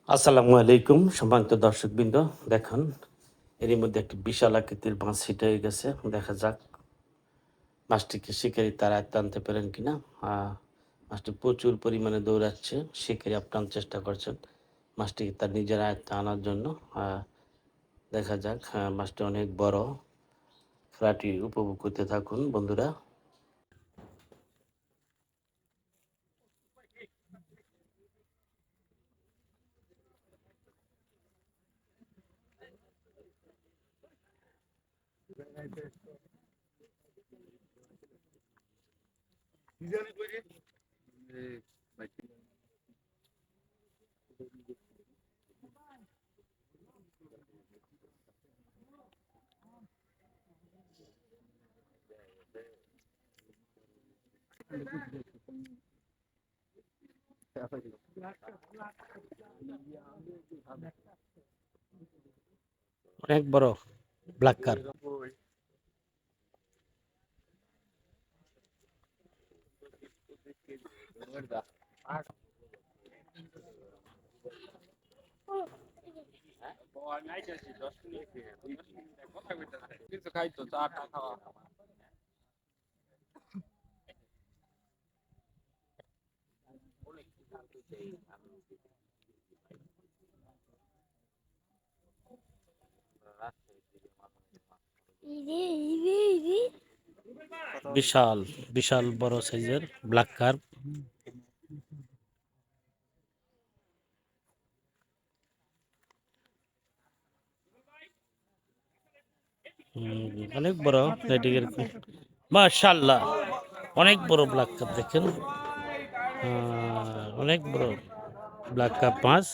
আসসালামু আলাইকুম সম্মানিত দর্শকবৃন্দ। দেখুন, এরই মধ্যে একটি বিশাল আকৃতির মাছ হিট হয়ে গেছে। দেখা যাক মাছটিকে শিকারী তার আয়ত্তে আনতে পারেন কিনা। মাছটি প্রচুর পরিমাণে দৌড়াচ্ছে, শিকারী আপ্রাণ চেষ্টা করছেন মাছটিকে তার নিজের আয়ত্তে আনার জন্য। দেখা যাক, মাছটি অনেক বড়। খেলাটি উপভোগ করতে থাকুন বন্ধুরা। অনেক বড় ব্ল্যাক কার। বিশাল বিশাল বড় সাইজের ব্ল্যাক কার। অনেক বড় এদিকের। মাশাআল্লাহ, অনেক বড় ব্ল্যাক কাপ দেখেন। অনেক বড় ব্ল্যাক কাপ মাছ।